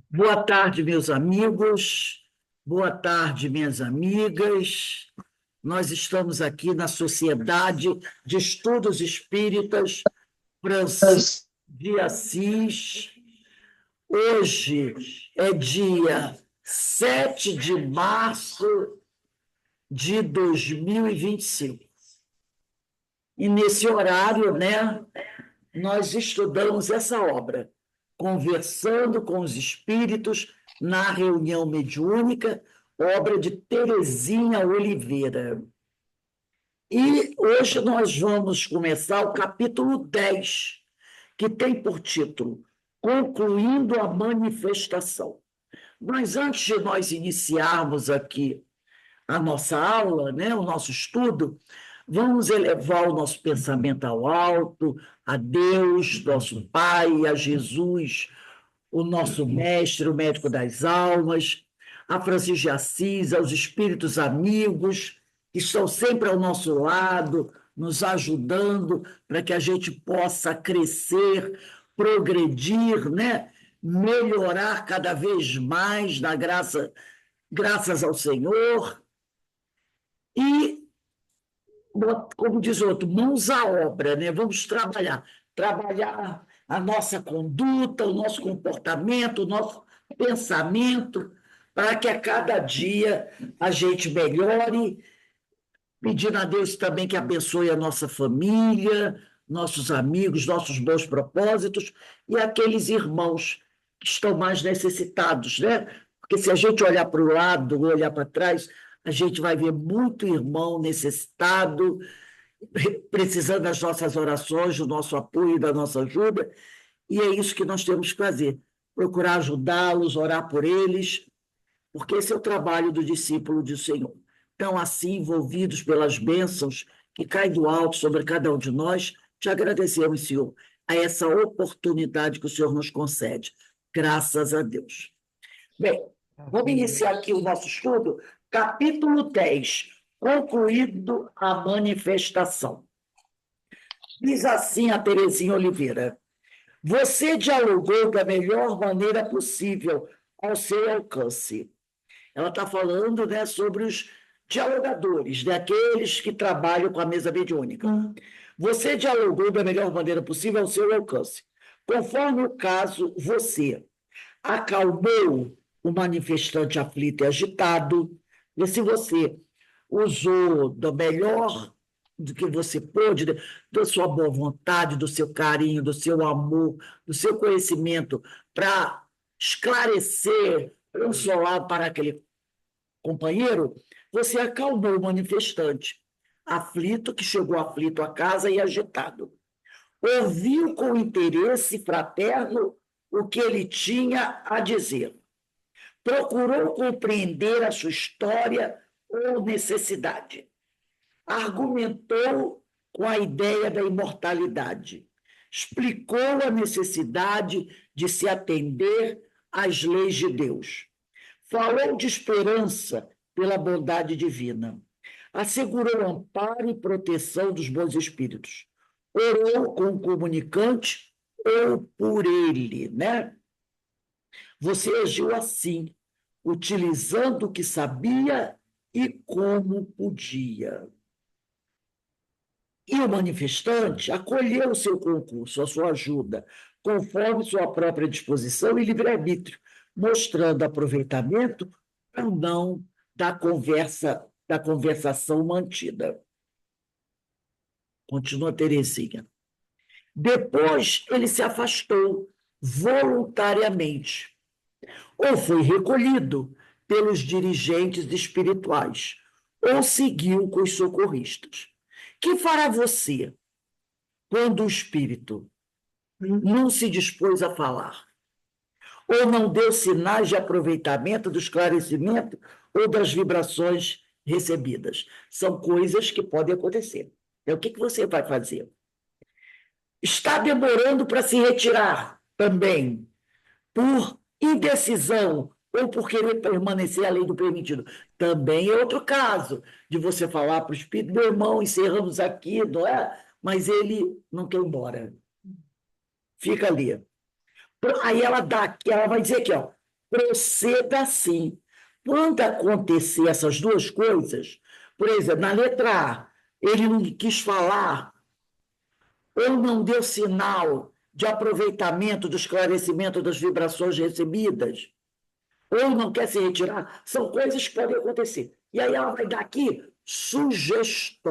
Boa tarde, meus amigos. Boa tarde, minhas amigas. Nós estamos aqui na Sociedade de Estudos Espíritas Francisco de Assis. Hoje é dia 7 de março de 2025. E nesse horário, né, nós estudamos essa obra, Conversando com os Espíritos na Reunião Mediúnica, obra de Terezinha Oliveira. E hoje nós vamos começar o capítulo 10, que tem por título Concluindo a Manifestação. Mas antes de nós iniciarmos aqui a nossa aula, né, o nosso estudo, vamos elevar o nosso pensamento ao alto, a Deus, nosso Pai, a Jesus, o nosso mestre, o médico das almas, a Francisco de Assis, aos espíritos amigos, que estão sempre ao nosso lado, nos ajudando para que a gente possa crescer, progredir, né? Melhorar cada vez mais na graças ao Senhor. E, como diz o outro, mãos à obra, né? Vamos trabalhar a nossa conduta, o nosso comportamento, o nosso pensamento, para que a cada dia a gente melhore, pedindo a Deus também que abençoe a nossa família, nossos amigos, nossos bons propósitos e aqueles irmãos que estão mais necessitados, né? Porque se a gente olhar para o lado, olhar para trás, a gente vai ver muito irmão necessitado, precisando das nossas orações, do nosso apoio, da nossa ajuda, e é isso que nós temos que fazer, procurar ajudá-los, orar por eles, porque esse é o trabalho do discípulo do Senhor. Então, assim, envolvidos pelas bênçãos que caem do alto sobre cada um de nós, te agradecemos, Senhor, a essa oportunidade que o Senhor nos concede. Graças a Deus. Bem, vamos iniciar aqui o nosso estudo, capítulo 10, concluído a manifestação. Diz assim a Terezinha Oliveira: você dialogou da melhor maneira possível ao seu alcance. Ela está falando, né, sobre os dialogadores, né, aqueles que trabalham com a mesa mediúnica. Você dialogou da melhor maneira possível ao seu alcance. Conforme o caso, você acalmou o manifestante aflito e agitado, e se você usou do melhor do que você pôde, da sua boa vontade, do seu carinho, do seu amor, do seu conhecimento, para esclarecer, consolar para aquele companheiro, você acalmou o manifestante, aflito, que chegou aflito a casa e agitado. Ouviu com interesse fraterno o que ele tinha a dizer. Procurou compreender a sua história ou necessidade. Argumentou com a ideia da imortalidade. Explicou a necessidade de se atender às leis de Deus. Falou de esperança pela bondade divina. Assegurou amparo e proteção dos bons espíritos. Orou com o comunicante ou por ele, né? Você agiu assim, utilizando o que sabia e como podia. E o manifestante acolheu o seu concurso, a sua ajuda, conforme sua própria disposição e livre-arbítrio, mostrando aproveitamento ou não da conversação mantida. Continua Terezinha. Depois ele se afastou voluntariamente, ou foi recolhido pelos dirigentes espirituais, ou seguiu com os socorristas. Que fará você quando o espírito não se dispôs a falar? Ou não deu sinais de aproveitamento do esclarecimento ou das vibrações recebidas? São coisas que podem acontecer. Então, o que você vai fazer? Está demorando para se retirar também, por indecisão ou por querer permanecer além do permitido. Também é outro caso de você falar para o espírito, meu irmão, encerramos aqui, não é? Mas ele não quer ir embora. Fica ali. Aí ela vai dizer aqui, ó, proceda assim. Quando acontecer essas duas coisas, por exemplo, na letra A, ele não quis falar ou não deu sinal de aproveitamento do esclarecimento das vibrações recebidas, ou não quer se retirar, são coisas que podem acontecer. E aí ela vai dar aqui sugestões.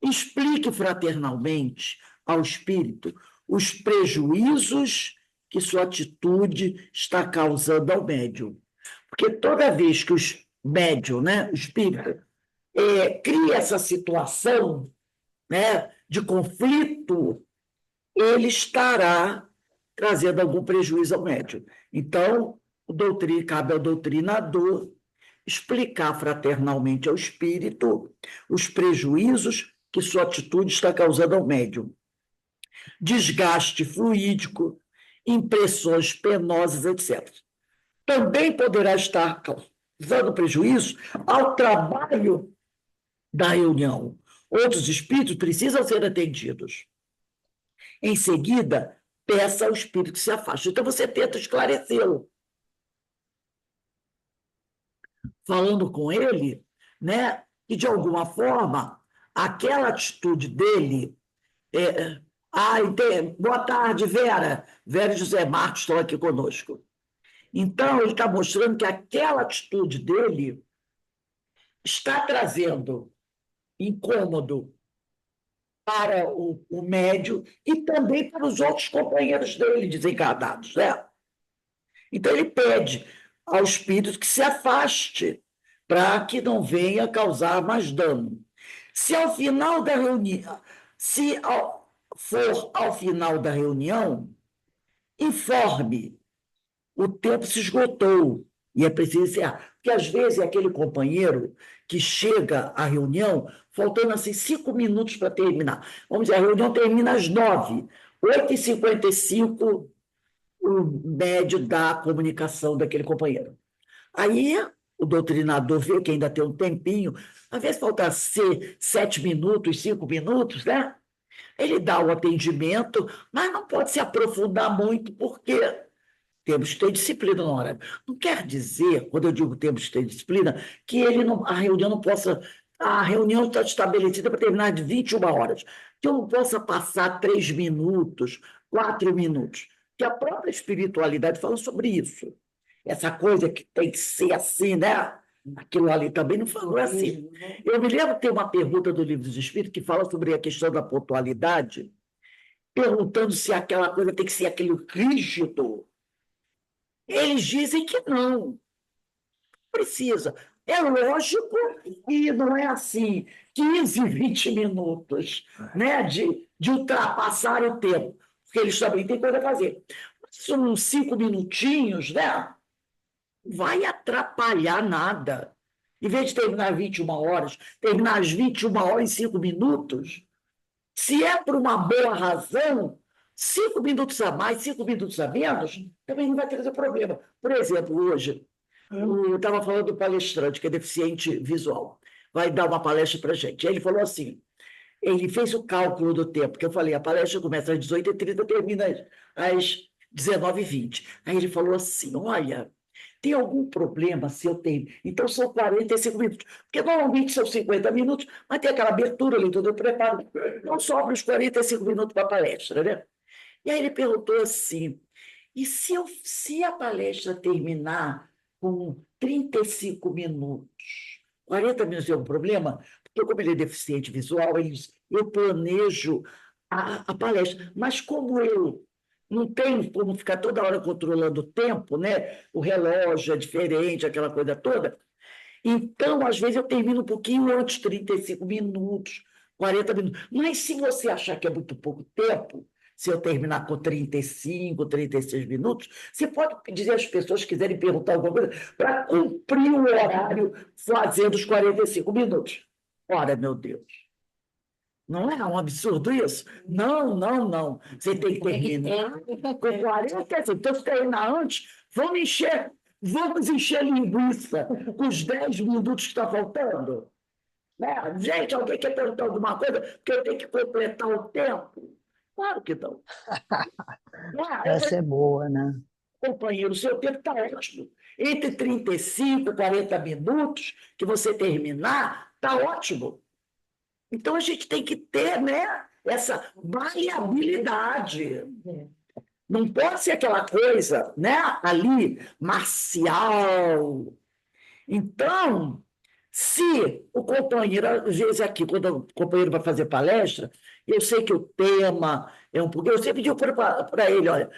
Explique fraternalmente ao espírito os prejuízos que sua atitude está causando ao médium. Porque toda vez que o médium, né, o espírito, cria essa situação, né, de conflito, ele estará trazendo algum prejuízo ao médium. Então, cabe ao doutrinador explicar fraternalmente ao espírito os prejuízos que sua atitude está causando ao médium. Desgaste fluídico, impressões penosas, etc. Também poderá estar causando prejuízo ao trabalho da reunião. Outros espíritos precisam ser atendidos. Em seguida, peça ao espírito que se afaste. Então, você tenta esclarecê-lo, falando com ele, né, que, de alguma forma, aquela atitude dele. Boa tarde, Vera. Vera e José Marcos estão aqui conosco. Então, ele está mostrando que aquela atitude dele está trazendo incômodo para o médium e também para os outros companheiros dele desencarnados, né? Então, ele pede ao espírito que se afaste para que não venha causar mais dano. Se ao final da reunião, for ao final da reunião, informe, o tempo se esgotou e é preciso encerrar. Porque, às vezes, é aquele companheiro que chega à reunião faltando assim 5 minutos para terminar. Vamos dizer, a reunião termina às 9h. 8h55, o médio da comunicação daquele companheiro. Aí o doutrinador vê que ainda tem um tempinho, às vezes falta 7 minutos, 5 minutos, né? Ele dá o atendimento, mas não pode se aprofundar muito, porque temos que ter disciplina na hora. Não quer dizer, quando eu digo temos que ter disciplina, que a reunião não possa. A reunião está estabelecida para terminar de 21 horas. Que eu não possa passar 3 minutos, 4 minutos. Que a própria espiritualidade fala sobre isso. Essa coisa que tem que ser assim, né? Aquilo ali também não falou assim. Eu me lembro de ter uma pergunta do Livro dos Espíritos que fala sobre a questão da pontualidade, perguntando se aquela coisa tem que ser aquele rígido. Eles dizem que não precisa. É lógico que não é assim, 15, 20 minutos, né, de ultrapassar o tempo, porque eles também têm coisa a fazer. Mas uns 5 minutinhos, né, vai atrapalhar nada. Em vez de terminar 21 horas, terminar às 21 horas e 5 minutos, se é por uma boa razão, 5 minutos a mais, 5 minutos a menos, também não vai trazer problema. Por exemplo, hoje, eu estava falando do palestrante, que é deficiente visual, vai dar uma palestra para a gente. Ele falou assim, ele fez o cálculo do tempo, que eu falei, a palestra começa às 18h30, termina às 19h20. Aí ele falou assim, olha, tem algum problema se eu tenho? Então são 45 minutos, porque normalmente são 50 minutos, mas tem aquela abertura ali, todo o preparo, não sobra os 45 minutos para a palestra, né? E aí ele perguntou assim, e se a palestra terminar com 35 minutos, 40 minutos é um problema? Porque como ele é deficiente visual, eu planejo a palestra, mas como eu não tenho como ficar toda hora controlando o tempo, né? O relógio é diferente, aquela coisa toda. Então, às vezes, eu termino um pouquinho antes, 35 minutos, 40 minutos. Mas se você achar que é muito pouco tempo, se eu terminar com 35, 36 minutos, você pode dizer às pessoas que quiserem perguntar alguma coisa para cumprir o horário fazendo os 45 minutos. Ora, meu Deus. Não é um absurdo isso? Não, não, não. Você tem que terminar com 45. Então, se terminar antes, vamos encher linguiça com os 10 minutos que está faltando. Né? Gente, alguém quer perguntar alguma coisa? Porque eu tenho que completar o tempo. Claro que não. Eu Essa é boa, né? companheiro, o seu tempo está ótimo. Entre 35 e 40 minutos que você terminar, está ótimo. Então, a gente tem que ter, né, essa variabilidade. Não pode ser aquela coisa, né, ali, marcial. Então, se o companheiro, às vezes aqui, quando o companheiro vai fazer palestra, eu sei que o tema é um pouco. Eu sempre digo para ele: olha,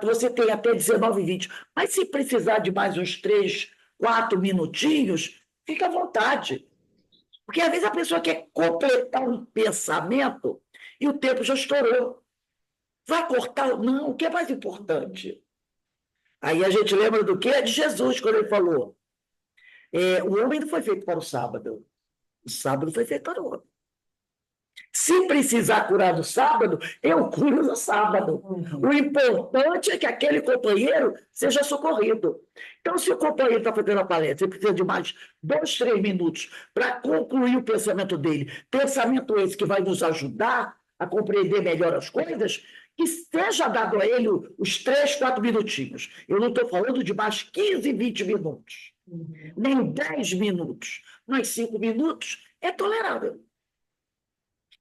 você tem até 19h20, mas se precisar de mais uns 3, 4 minutinhos, fica à vontade. Porque às vezes a pessoa quer completar um pensamento e o tempo já estourou. Vai cortar? Não, o que é mais importante? Aí a gente lembra do quê? De Jesus, quando ele falou: o homem não foi feito para o sábado foi feito para o homem. Se precisar curar no sábado, eu curo no sábado. O importante é que aquele companheiro seja socorrido. Então, se o companheiro está fazendo a palestra, ele precisa de mais 2, 3 minutos para concluir o pensamento dele, pensamento esse que vai nos ajudar a compreender melhor as coisas, que seja dado a ele os 3, 4 minutinhos. Eu não estou falando de mais 15, 20 minutos, nem 10 minutos, mas 5 minutos é tolerável.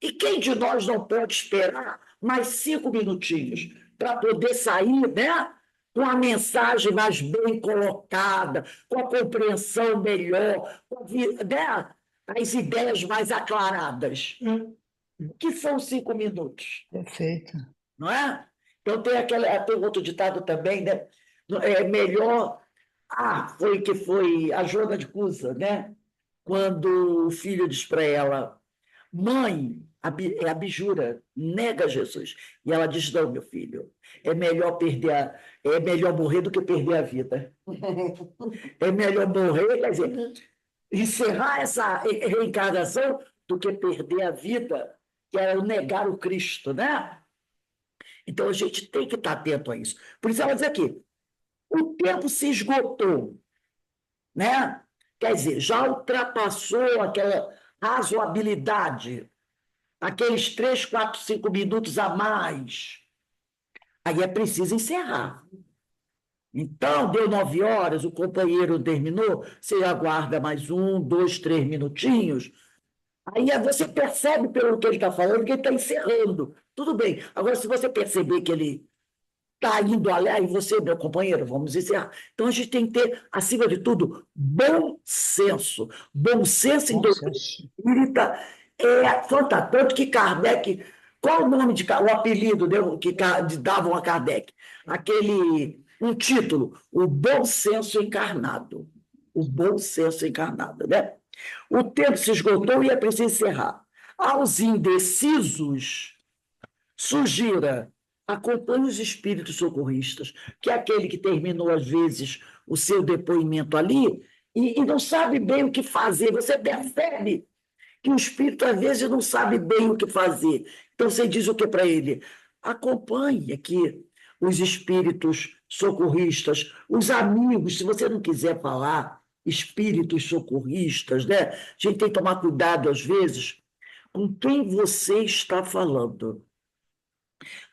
E quem de nós não pode esperar mais 5 minutinhos para poder sair, né, com a mensagem mais bem colocada, com a compreensão melhor, com né, as ideias mais aclaradas? Que são 5 minutos, Perfeito. não é? Então tem outro ditado também, né? É melhor. Foi a Joana de Cusa, né? Quando o filho diz para ela: mãe, é abjura, nega Jesus. E ela diz: não, meu filho, é melhor morrer do que perder a vida. É melhor morrer, quer dizer, encerrar essa reencarnação do que perder a vida, que é o negar o Cristo, né? Então a gente tem que estar atento a isso. Por isso ela diz aqui: o tempo se esgotou, né? Quer dizer, já ultrapassou aquela razoabilidade, aqueles 3, 4, 5 minutos a mais. Aí é preciso encerrar. Então, deu 9 horas, o companheiro terminou, você aguarda mais 1, 2, 3 minutinhos. Aí você percebe, pelo que ele está falando, que ele está encerrando. Tudo bem. Agora, se você perceber que ele está indo além, aí você, meu companheiro, vamos encerrar. Então, a gente tem que ter, acima de tudo, bom senso. Bom senso em doutrina espírita é fantástico. Tanto que Kardec. Qual o nome o apelido que davam a Kardec? Um título, o bom senso encarnado. O bom senso encarnado, né? O tempo se esgotou e é preciso encerrar. Aos indecisos, sugira: acompanhe os espíritos socorristas, que é aquele que terminou, às vezes, o seu depoimento ali e não sabe bem o que fazer. Você percebe que o espírito, às vezes, não sabe bem o que fazer. Então, você diz o que para ele? Acompanhe aqui os espíritos socorristas, os amigos, se você não quiser falar espíritos socorristas, né? A gente tem que tomar cuidado, às vezes, com quem você está falando.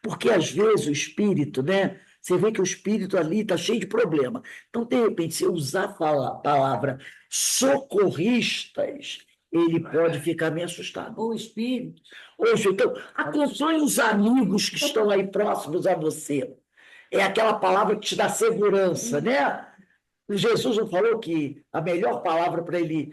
Porque, às vezes, o espírito, né? Você vê que o espírito ali está cheio de problema. Então, de repente, se eu usar a palavra socorristas, ele pode ficar meio assustado. Ou espírito. Então, acompanhe os amigos que estão aí próximos a você. É aquela palavra que te dá segurança, né? Jesus não falou que a melhor palavra para ele,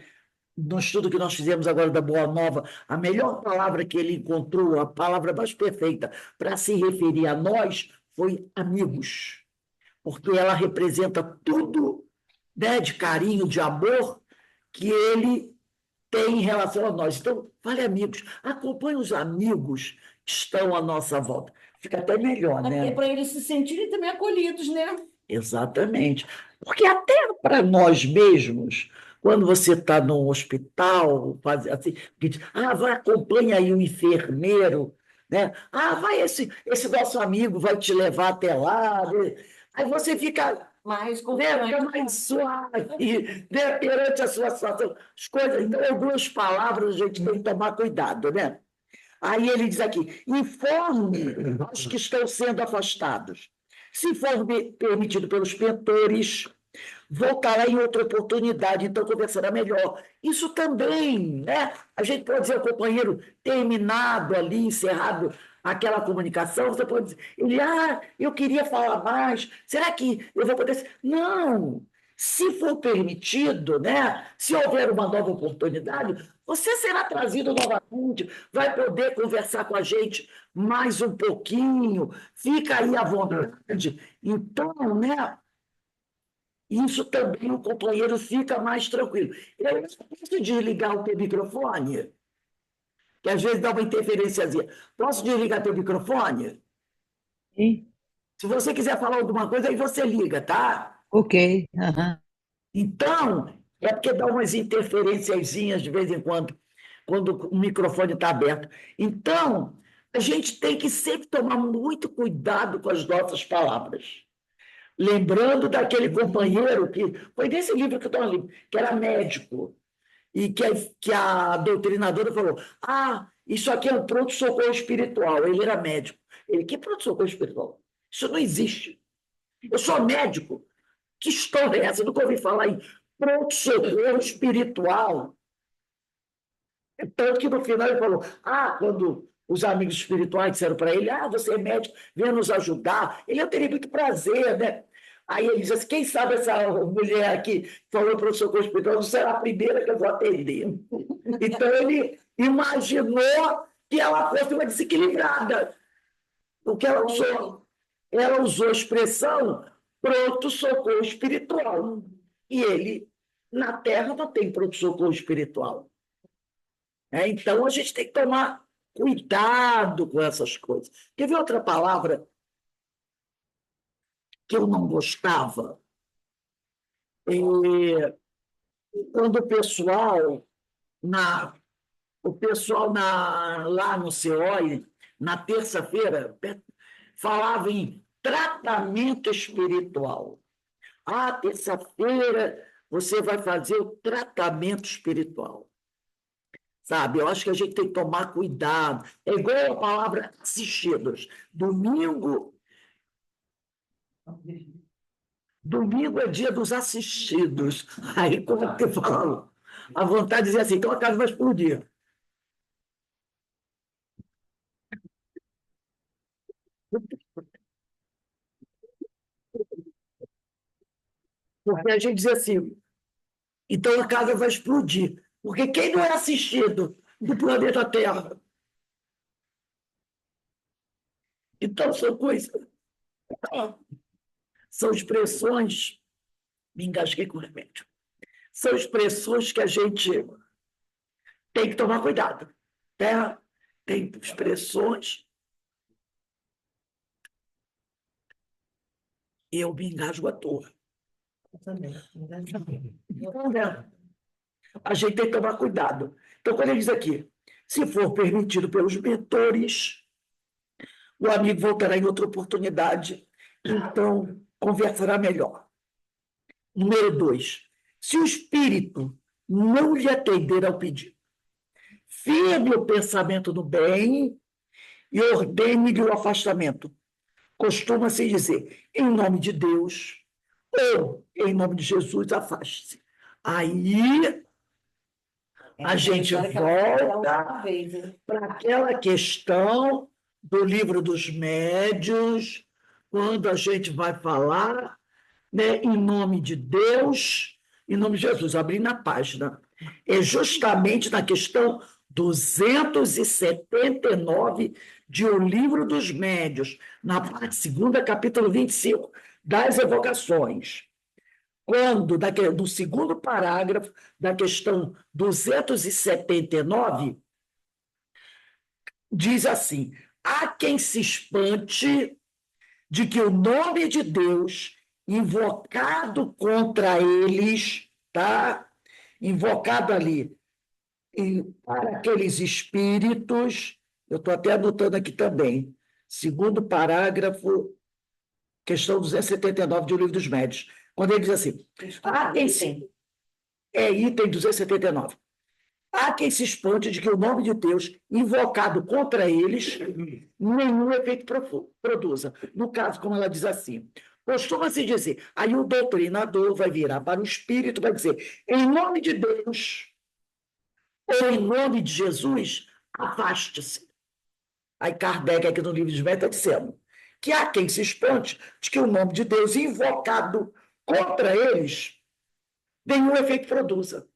no estudo que nós fizemos agora da Boa Nova, a melhor palavra que ele encontrou, a palavra mais perfeita para se referir a nós, foi amigos. Porque ela representa tudo, né, de carinho, de amor que ele tem em relação a nós. Então, fale amigos, acompanhe os amigos que estão à nossa volta. Fica até melhor, né? É para eles se sentirem também acolhidos, né? Exatamente. Porque até para nós mesmos, quando você está num hospital, assim, que diz: vai, acompanha aí o enfermeiro, né? Vai, esse nosso amigo vai te levar até lá, né? Aí você fica Mais fica mais suave, né, perante a sua situação. As coisas, então, algumas palavras a gente tem que tomar cuidado, né? Aí ele diz aqui: informe aos que estão sendo afastados. Se for permitido pelos mentores, voltará em outra oportunidade, então conversará melhor. Isso também, né? A gente pode dizer ao companheiro, terminado ali, encerrado aquela comunicação, você pode dizer, ele, eu queria falar mais, será que eu vou poder... Não! Se for permitido, né? Se houver uma nova oportunidade, você será trazido novamente, vai poder conversar com a gente mais um pouquinho, fica aí à vontade. Então, né? Isso também o companheiro fica mais tranquilo. Eu posso desligar o teu microfone? Que às vezes dá uma interferênciazinha. Posso desligar teu microfone? Sim. Se você quiser falar alguma coisa, aí você liga, tá? Ok. Aham. Então, é porque dá umas interferenciazinhas de vez em quando o microfone está aberto. Então, a gente tem que sempre tomar muito cuidado com as nossas palavras. Lembrando daquele companheiro que foi desse livro que eu estou lendo, que era médico, e que a doutrinadora falou: isso aqui é um pronto-socorro espiritual. Ele era médico. Ele, que pronto-socorro espiritual? Isso não existe. Eu sou médico. Que história é essa? Eu nunca ouvi falar em pronto-socorro espiritual. Tanto que no final ele falou: quando os amigos espirituais disseram para ele: você é médico, venha nos ajudar. Ele, eu teria muito prazer, né? Aí ele diz assim: quem sabe essa mulher aqui que falou para o socorro espiritual não será a primeira que eu vou atender. Então ele imaginou que ela fosse uma desequilibrada, porque ela usou a expressão pronto-socorro espiritual. E ele, na Terra, não tem pronto-socorro espiritual. Então, a gente tem que tomar cuidado com essas coisas. Quer ver outra palavra que eu não gostava? Quando o pessoal lá no COI, na terça-feira, falava em tratamento espiritual. Terça-feira você vai fazer o tratamento espiritual. Sabe? Eu acho que a gente tem que tomar cuidado. É igual a palavra assistidos. Domingo é dia dos assistidos. Aí, como é que eu falo? A vontade de dizer assim, então a casa vai explodir. Porque a gente diz assim, então a casa vai explodir. Porque quem não é assistido do planeta Terra? Então são coisas, são expressões, me engasguei com o remédio, são expressões que a gente tem que tomar cuidado. Né? Tem expressões. Eu me engasgo à toa. Então, né? A gente tem que tomar cuidado. Então, quando ele diz aqui, se for permitido pelos mentores, o amigo voltará em outra oportunidade, então conversará melhor. Número 2, se o espírito não lhe atender ao pedido, firme o pensamento no bem e ordene-lhe o afastamento. Costuma-se dizer, em nome de Deus, ou em nome de Jesus, afaste-se. Aí a gente volta para aquela questão do livro dos médiuns, quando a gente vai falar, né, em nome de Deus, em nome de Jesus, abrindo a página. É justamente na questão 279 de O Livro dos Médiuns, na parte segunda, capítulo 25, das evocações. Quando, no segundo parágrafo da questão 279, diz assim: há quem se espante de que o nome de Deus invocado contra eles, tá? Invocado ali para aqueles espíritos, eu estou até anotando aqui também, segundo parágrafo, questão 279 de O Livro dos Médiuns, quando ele diz assim, item 279. Há quem se espante de que o nome de Deus, invocado contra eles, nenhum efeito produza. No caso, como ela diz assim, costuma-se dizer, aí o doutrinador vai virar para o espírito e vai dizer, em nome de Deus, ou em nome de Jesus, afaste-se. Aí Kardec, aqui no livro de Média, está dizendo que há quem se espante de que o nome de Deus, invocado contra eles, nenhum efeito produza.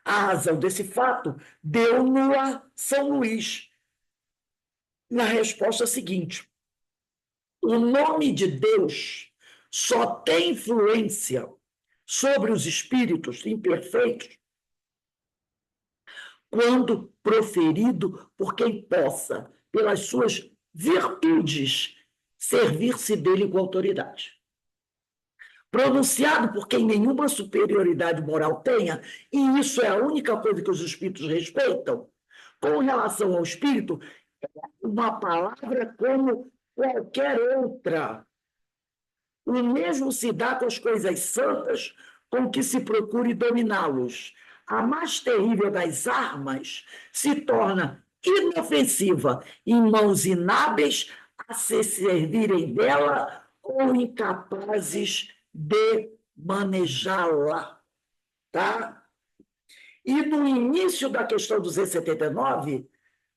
A razão desse fato deu-no-a São Luís, na resposta seguinte: o nome de Deus só tem influência sobre os espíritos imperfeitos quando proferido por quem possa, pelas suas virtudes, servir-se dele com autoridade. Pronunciado por quem nenhuma superioridade moral tenha, e isso é a única coisa que os espíritos respeitam, com relação ao espírito, é uma palavra como qualquer outra. O mesmo se dá com as coisas santas com que se procure dominá-los. A mais terrível das armas se torna inofensiva em mãos inábeis a se servirem dela ou incapazes de manejá-la. Tá? E no início da questão 279,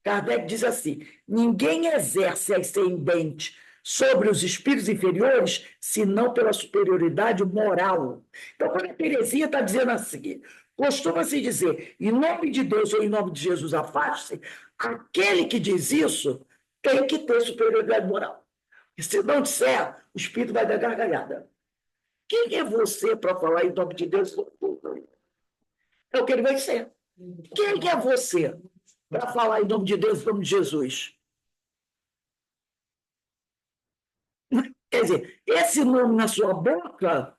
Kardec diz assim: ninguém exerce ascendente sobre os espíritos inferiores, senão pela superioridade moral. Então, quando a Teresinha está dizendo assim, costuma-se dizer, em nome de Deus ou em nome de Jesus, afaste-se, aquele que diz isso tem que ter superioridade moral. E se não disser, o espírito vai dar gargalhada. Quem é você para falar em nome de Deus? É o que ele vai ser. Quem é você para falar em nome de Deus, em nome de Jesus? Quer dizer, esse nome na sua boca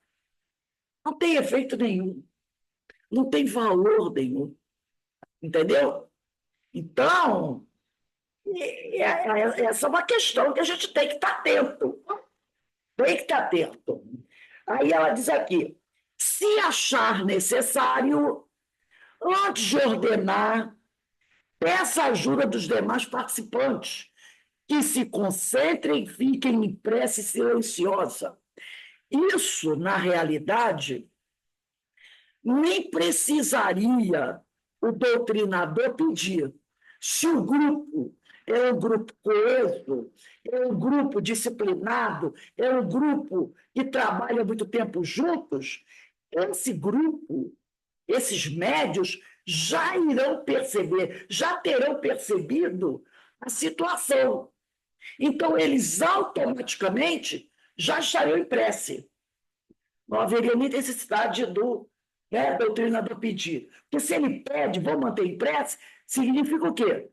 não tem efeito nenhum, não tem valor nenhum, entendeu? Então, essa é uma questão que a gente tem que estar atento. Tem que estar atento. Aí ela diz aqui, se achar necessário, antes de ordenar, peça a ajuda dos demais participantes, que se concentrem e fiquem em prece silenciosa. Isso, na realidade, nem precisaria o doutrinador pedir. Se o grupo é um grupo coeso, é um grupo disciplinado, é um grupo que trabalha muito tempo juntos, esse grupo, esses médios, já irão perceber, já terão percebido a situação. Então, eles automaticamente já estariam em prece. Não haveria nem necessidade do doutrinador pedir. Porque se ele pede, vou manter em prece, significa o quê?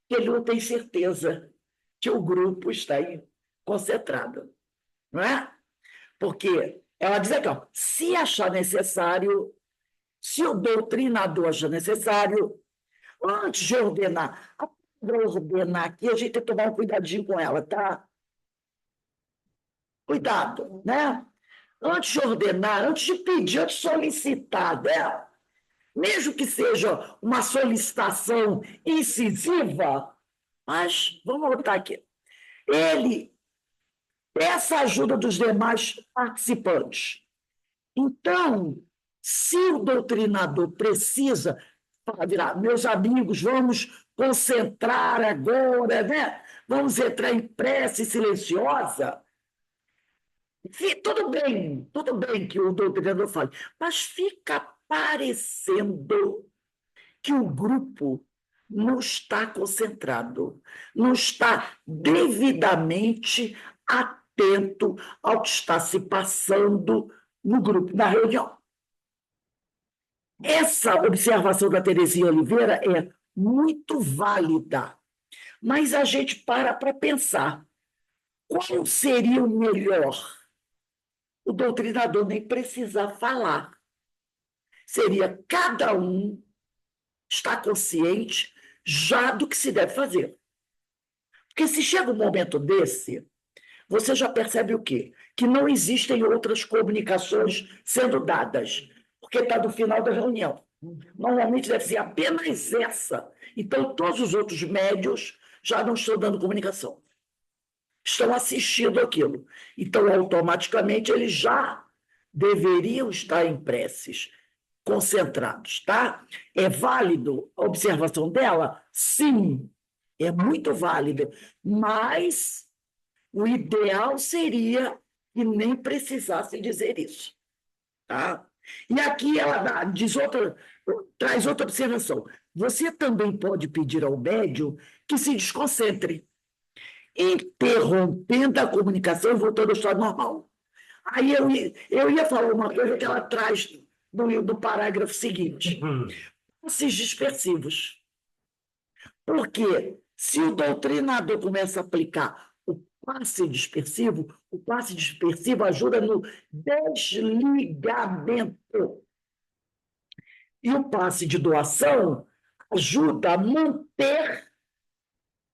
Que ele não tem certeza que o grupo está aí concentrado. Não é? Porque ela diz aqui, ó, se achar necessário, se o doutrinador achar necessário, antes de ordenar, para ordenar aqui, a gente tem que tomar um cuidadinho com ela, tá? Cuidado, né? Antes de ordenar, antes de pedir, antes de solicitar, né? Mesmo que seja uma solicitação incisiva, mas vamos voltar aqui. Ele peça a ajuda dos demais participantes. Então, se o doutrinador precisa virar, meus amigos, vamos concentrar agora, né? Vamos entrar em prece silenciosa. Tudo bem que o doutrinador fale, mas fica parecendo que o grupo não está concentrado, não está devidamente atento ao que está se passando no grupo, na reunião. Essa observação da Terezinha Oliveira é muito válida, mas a gente para pensar qual seria o melhor. O doutrinador nem precisar falar. Seria cada um estar consciente já do que se deve fazer. Porque se chega um momento desse, você já percebe o quê? Que não existem outras comunicações sendo dadas, porque está no final da reunião. Normalmente deve ser apenas essa. Então, todos os outros médios já não estão dando comunicação. Estão assistindo aquilo. Então, automaticamente, eles já deveriam estar em preces, concentrados, tá? É válido a observação dela? Sim, é muito válido, mas o ideal seria que nem precisasse dizer isso, tá? E aqui ela traz outra observação. Você também pode pedir ao médium que se desconcentre, interrompendo a comunicação e voltando ao estado normal. Aí eu ia falar uma coisa que ela traz no parágrafo seguinte: passes dispersivos. Porque se o doutrinador começa a aplicar o passe dispersivo ajuda no desligamento. E o passe de doação ajuda a manter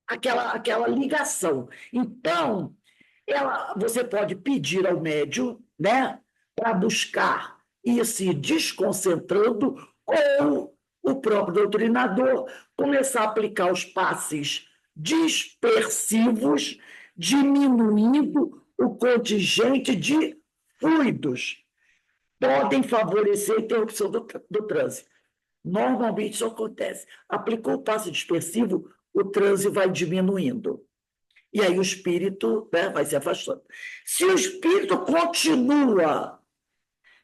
aquela ligação. Então, você pode pedir ao médium, né, para buscar ir se desconcentrando, ou o próprio doutrinador começar a aplicar os passes dispersivos, diminuindo o contingente de fluidos. Podem favorecer a interrupção do trânsito. Normalmente isso acontece. Aplicou o passe dispersivo, o trânsito vai diminuindo. E aí o espírito, né, vai se afastando. Se o espírito continua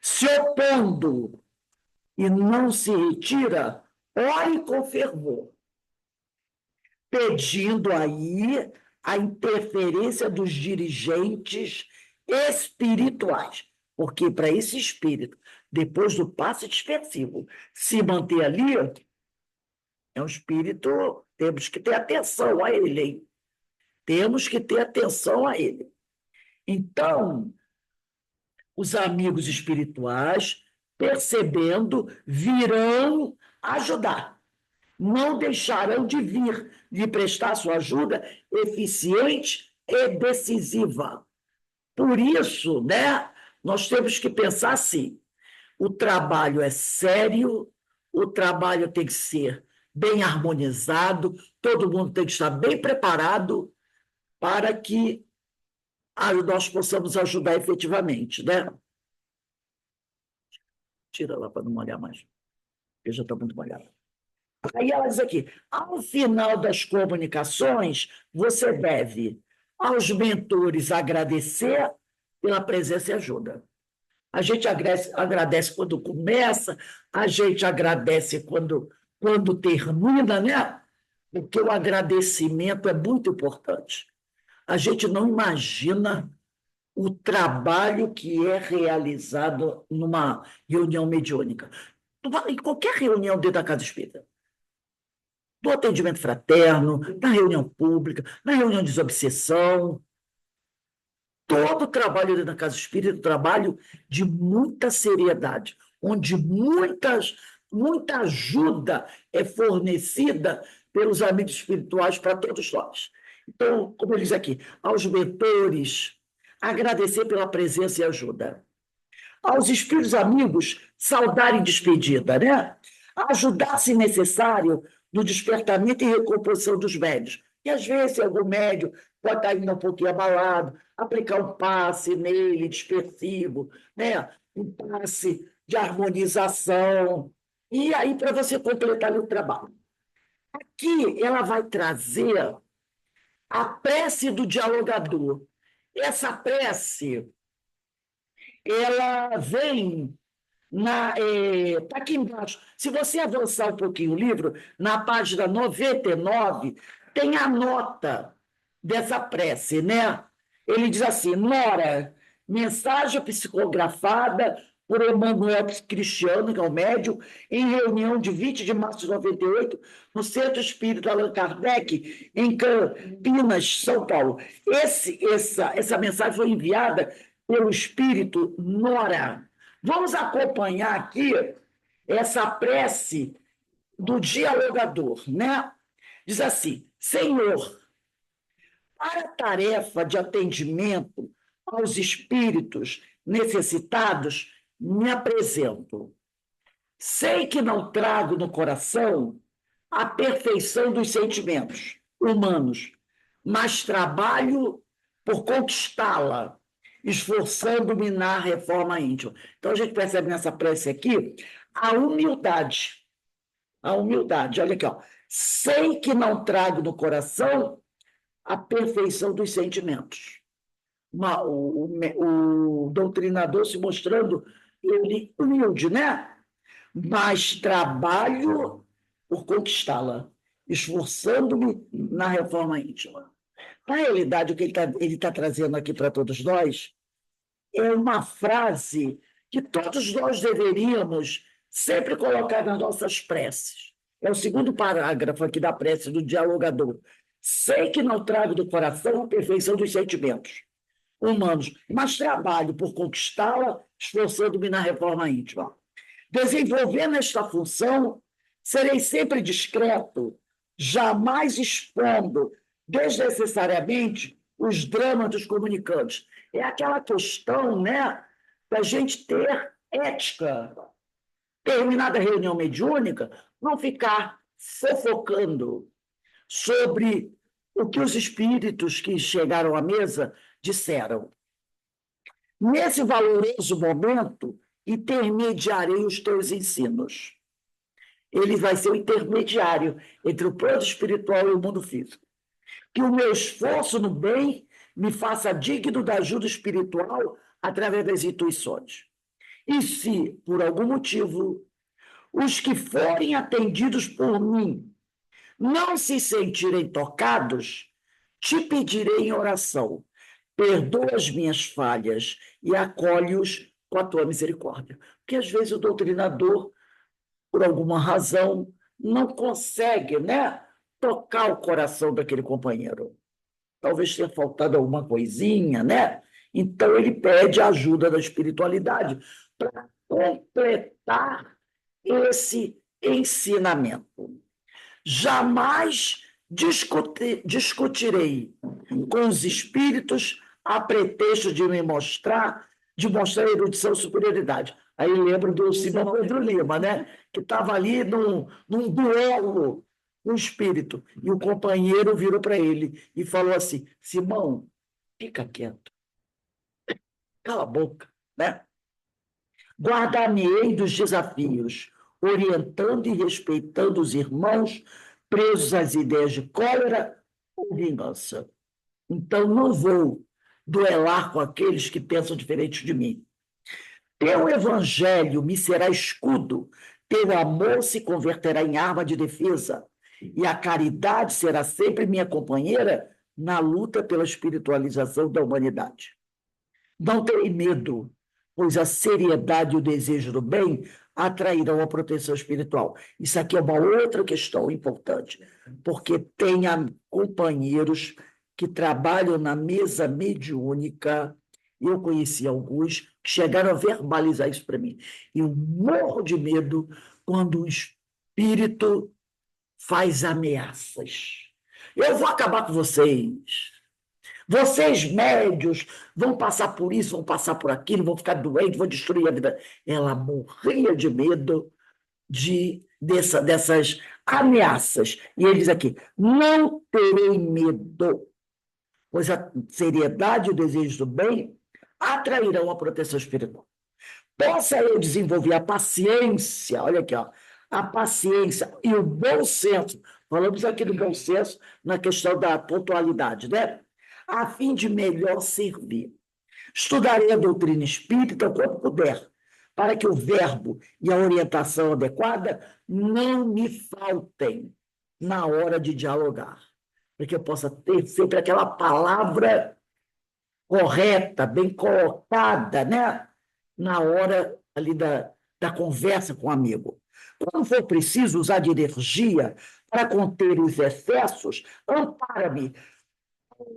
se opondo e não se retira, ore com fervor, pedindo aí a interferência dos dirigentes espirituais. Porque para esse espírito, depois do passe dispersivo, se manter ali, é um espírito, temos que ter atenção a ele, hein? Temos que ter atenção a ele. Então, os amigos espirituais, percebendo, virão ajudar. Não deixarão de vir, de prestar sua ajuda eficiente e decisiva. Por isso, né, nós temos que pensar assim: o trabalho é sério, o trabalho tem que ser bem harmonizado, todo mundo tem que estar bem preparado para que nós possamos ajudar efetivamente, né? Tira lá para não molhar mais, porque já está muito molhado. Aí ela diz aqui: ao final das comunicações, você deve aos mentores agradecer pela presença e ajuda. A gente agradece quando começa, a gente agradece quando termina, né? Porque o agradecimento é muito importante. A gente não imagina o trabalho que é realizado numa reunião mediúnica. Em qualquer reunião dentro da casa espírita. Do atendimento fraterno, na reunião pública, na reunião de desobsessão. Todo o trabalho dentro da casa espírita é um trabalho de muita seriedade, onde muita ajuda é fornecida pelos amigos espirituais para todos nós. Então, como eu disse aqui, aos mentores, agradecer pela presença e ajuda. Aos espíritos amigos, saudar em despedida, né? Ajudar, se necessário, no despertamento e recomposição dos médios. E, às vezes, algum médio pode estar ainda um pouquinho abalado, aplicar um passe nele, dispersivo, né? Um passe de harmonização. E aí, para você completar o trabalho. Aqui, ela vai trazer a prece do dialogador. Essa prece, ela vem está aqui embaixo. Se você avançar um pouquinho o livro, na página 99, tem a nota dessa prece, né? Ele diz assim: Nora, mensagem psicografada por Emanuel Cristiano, que é o médium, em reunião de 20 de março de 98, no Centro Espírita Allan Kardec, em Campinas, São Paulo. Essa mensagem foi enviada pelo espírito Nora. Vamos acompanhar aqui essa prece do dialogador, né? Diz assim: Senhor, para a tarefa de atendimento aos espíritos necessitados, me apresento. Sei que não trago no coração a perfeição dos sentimentos humanos, mas trabalho por conquistá-la, esforçando-me na reforma íntima. Então, a gente percebe nessa prece aqui a humildade. A humildade. Olha aqui, ó. Sei que não trago no coração a perfeição dos sentimentos. O doutrinador se mostrando ele humilde, né? Mas trabalho por conquistá-la, esforçando-me na reforma íntima. Na realidade, o que ele tá trazendo aqui para todos nós é uma frase que todos nós deveríamos sempre colocar nas nossas preces. É o segundo parágrafo aqui da prece do dialogador. Sei que não trago do coração a perfeição dos sentimentos humanos, mas trabalho por conquistá-la, esforçando-me na reforma íntima. Desenvolvendo esta função, serei sempre discreto, jamais expondo desnecessariamente os dramas dos comunicantes. É aquela questão, né, da gente ter ética. Terminada a reunião mediúnica, não ficar fofocando sobre o que os espíritos que chegaram à mesa disseram. Nesse valoroso momento, intermediarei os teus ensinos. Ele vai ser o intermediário entre o plano espiritual e o mundo físico. Que o meu esforço no bem me faça digno da ajuda espiritual através das intuições. E se, por algum motivo, os que forem atendidos por mim não se sentirem tocados, te pedirei em oração, perdoa as minhas falhas e acolhe-os com a tua misericórdia. Porque às vezes o doutrinador, por alguma razão, não consegue, né, tocar o coração daquele companheiro. Talvez tenha faltado alguma coisinha, né? Então ele pede a ajuda da espiritualidade para completar esse ensinamento. Jamais discutirei com os espíritos a pretexto de mostrar erudição e superioridade. Aí lembro do Simão Pedro Lima, né? Que estava ali num duelo com o espírito, e o companheiro virou para ele e falou assim: Simão, fica quieto, cala a boca, né? Guardar-me-ei dos desafios, orientando e respeitando os irmãos presos às ideias de cólera ou vingança. Então, não vou duelar com aqueles que pensam diferente de mim. Teu evangelho me será escudo, teu amor se converterá em arma de defesa, e a caridade será sempre minha companheira na luta pela espiritualização da humanidade. Não terei medo, pois a seriedade e o desejo do bem atrairão a proteção espiritual. Isso aqui é uma outra questão importante, porque tem companheiros que trabalham na mesa mediúnica, eu conheci alguns que chegaram a verbalizar isso para mim. E eu morro de medo quando o espírito faz ameaças. Eu vou acabar com vocês. Vocês, médios, vão passar por isso, vão passar por aquilo, vão ficar doentes, vão destruir a vida. Ela morria de medo dessas ameaças. E ele diz aqui: não terei medo, pois a seriedade e o desejo do bem atrairão a proteção espiritual. Possa eu desenvolver a paciência, olha aqui, ó, a paciência e o bom senso. Falamos aqui do bom senso na questão da pontualidade, né? A fim de melhor servir. Estudarei a doutrina espírita quando puder, para que o verbo e a orientação adequada não me faltem na hora de dialogar, para que eu possa ter sempre aquela palavra correta, bem colocada, né? Na hora ali da conversa com o amigo. Quando for preciso usar de energia para conter os excessos, ampara-me